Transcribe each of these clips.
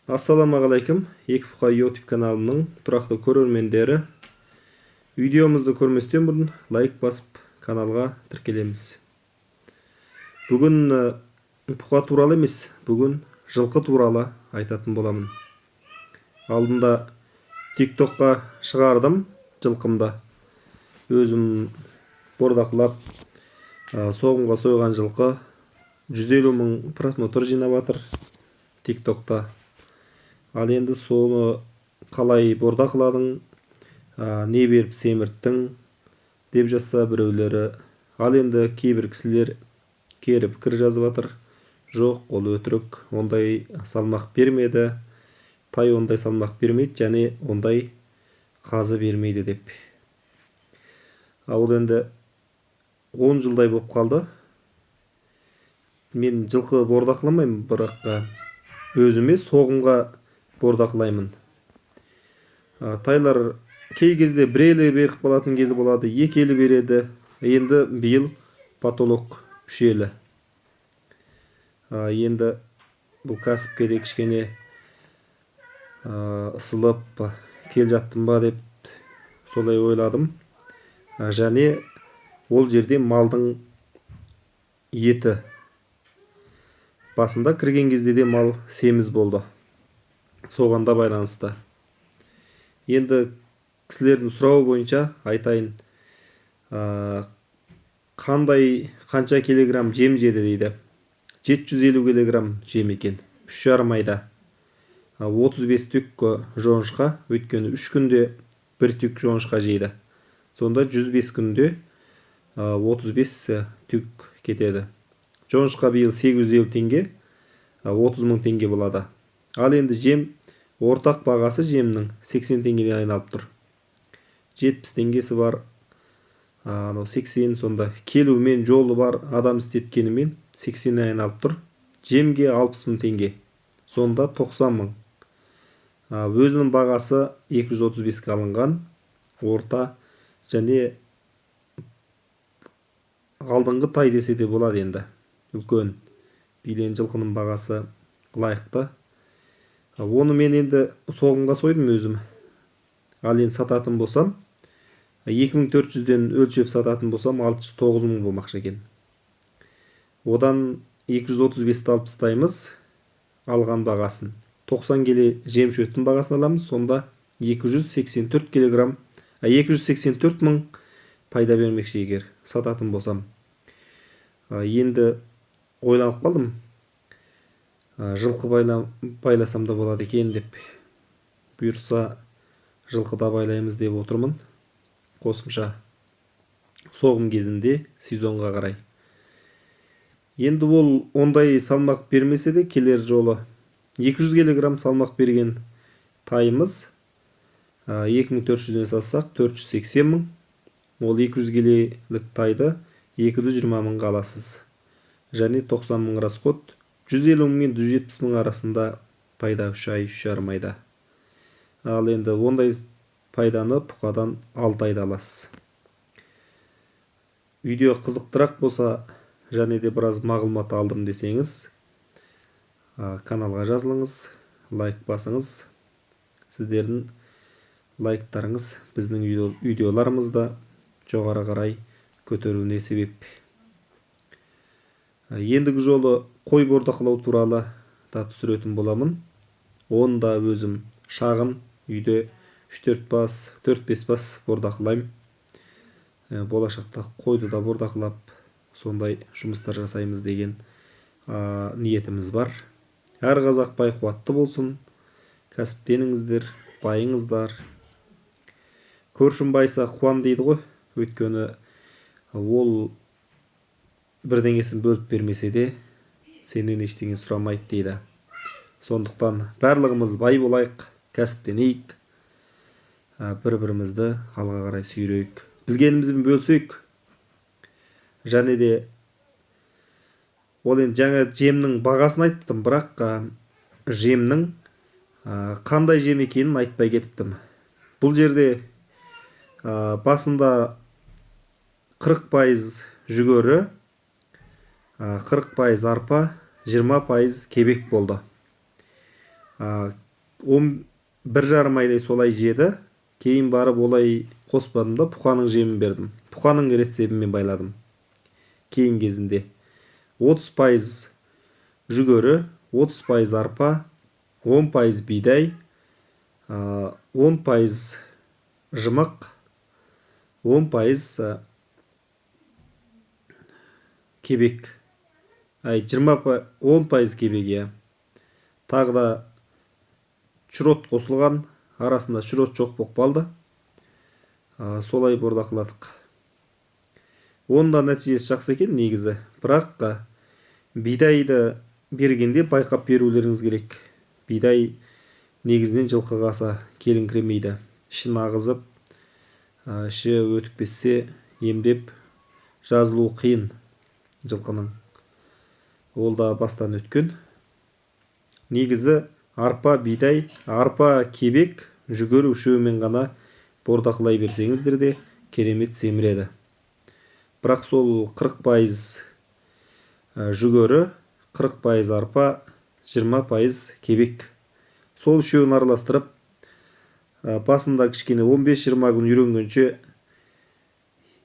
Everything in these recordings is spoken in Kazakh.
Ассаламағалейкум, Екі Бұқа YouTube каналының тұрақты көрермендері. Видеомызды көрместен бұрын лайк басып каналға тіркелеміз. Бүгін бұқа туралы емес, бүгін жылқы туралы айтатын боламын. Алдында TikTokқа шығардым жылқымда. Өзім бордақылап, соғымға сойған жылқы 150 мың просмотр жинап жатыр TikTokта. Ал енді соны қалай бордақыладың, не беріп семірттің деп жазса біреулері. Ал енді кейбір кісілер кері пікір жазып жатыр. Жоқ, ол өтірік, ондай салмақ бермеді, тай ондай салмақ бермейді, және ондай қазы бермейді деп. Ал енді 10 жылдай болып қалды. Мен жылқы бордақыламаймын, бірақ өзіме соғымға бордақылаймын. Тайлар кей кезде бір елі беріп қалатын кезі болады, екі елі береді. Енді биыл потолок 3 елі. Енді бұл кәсіпке де кішкене ысылып кел жаттым ба деп солай ойладым. Және ол жерде малдың еті. Басында кірген кезде де мал семіз болды. Соғанда байланысты. Енді кісілердің сұрауы бойынша айтайын. Қанша килограмм жем жеді дейді. 750 килограмм жем екен. 3,5 айда. 35 түк жоңышқа, өйткені 3 күнде 1 түк жоңышқа жейді. Сонда 105 күнде 35 түк кетеді. Жоңышқа биыл 850 теңге, 30 мың теңге болады. Ал енді жем, ортақ бағасы жемнің 80 теңгеден айналып тұр. 70 теңгесі бар, 80, сонда келумен жолы бар адам істеткенімен 80 айналып тұр. Жемге 60 мың теңге, сонда 90 мың. Өзінің бағасы 235-ке алынған, орта және алдыңғы тай десе де болады енді. Үлкен билен жылқының бағасы лайықты. Оны мен енді соғымға сойдым өзім. Ал енді сататын болсам, 2400-ден өлшеп сататын болсам 609 мың болмақшы екен. Одан 235-ті алып тастаймыз алған бағасын. 90 келі жем шөттің бағасын аламыз, сонда 284 мың пайда бермекші егер сататын болсам. Енді ойланып қалдым. Жылқы байласам да болады екен деп. Бұйырса жылқыда байлаймыз деп отырмын. Қосымша соғым кезінде сезонға қарай. Енді ол ондай салмақ бермесе де келер жолы 200 килограмм салмақ берген тайымыз 2400-ден сатсақ 480 мың. Ол 200 келелік тайды 220 мыңға аласыз. Және 90 мың расход, 150 мың мен 170 мың арасында пайда 3 ай, 3,5 айда. Ал енді ондай пайданы бұқадан 6 айда аласыз. Видео қызықтырақ болса, және де біраз мағлұмат алдым десеңіз, каналға жазылыңыз, лайк басыңыз. Сіздердің лайктарыңыз біздің видеоларымызда жоғары қарай көтеруіне себеп. Ендігі жолы қой бордақылау туралы да түсіретін боламын. Оны да өзім шағын үйде 4-5 бас бордақылайым. Болашақта қойды да бордақылап, сондай жұмыстар жасаймыз деген ниетіміз бар. Әр қазақ бай қуатты болсын, кәсіптеніңіздер, байыңыздар. Көршім байса қуан дейді ғой, өйткені ол бірдеңесін бөліп бермесе де сенен ештеңе сұрамайды дейді. Сондықтан барлығымыз бай болайық, кәсіптенейік, бір-бірімізді алға қарай сүйрейік, білгенімізбен бөлсек. Және де ол енді жаңа жемнің бағасын айттым, бірақ жемнің қандай жем екенін айтпай кетіптім. Бұл жерде басында 40% жүгері, 40% арпа, 20% кебек болды. 1 жарым айдай солай жеді. Кейін барып олай қоспадым да бұқаның жемін бердім. Бұқаның рецебімен байладым. Кейін кезінде 30% жүгері, 30% арпа, 10% бидай, 10% жымық, 10% кебек. 10% кебек, Тағы да шүрот қосылған, арасында шүрот жоқ болып қалды. Солай бордақыладық. Оның да нәтижесі жақсы екен негізі. Бірақ бидайды бергенде байқап берулеріңіз керек. Бидай негізінен жылқыға аса келіңкіремейді. Ішін ағызып, іші өтікпесе емдеп жазылуы қиын жылқының. Ол да бастан өткен. Негізі арпа, бидай, арпа, кебек, жүгері үшеуімен ғана бордақылай берсеңіздер де керемет семіреді. Бірақ сол 40% жүгері, 40% арпа, 20% кебек. Сол үшеуін араластырып, басында кішкене 15-20 күн үйренгенше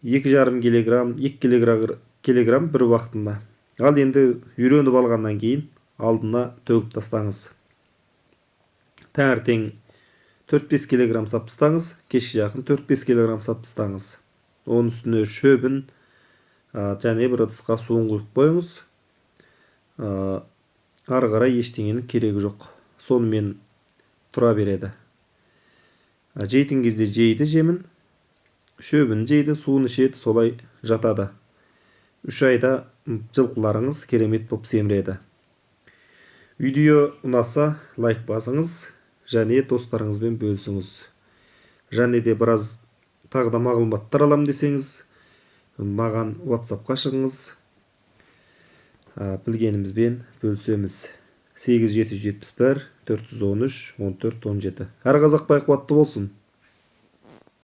2,5 килограмм, 2 килограмм бір уақытында. Ал енді үйреніп алғаннан кейін алдына төгіп тастаңыз. Таңертең 4-5 килограмм сап тастаңыз, кешке жақын 4-5 килограмм сап тастаңыз. Оның үстіне шөбін және бір ыдысқа суын құйып қойыңыз. Ары қарай ештеңенің керегі жоқ. Сонымен тұра береді. Жейтін кезде жейді жемін, шөбін жейді, суын ішеді, солай жатады. 3 айда жылқыларыңыз керемет болып семіреді. Видео ұнаса лайк басыңыз, және достарыңызбен бөлісіңіз. Және де біраз тағы да мағлұматтар алам десеңіз, маған WhatsApp-қа шығыңыз. Білгенімізбен бөлісеміз. 8771 413 14 17. Әр қазақ бай қуатты болсын.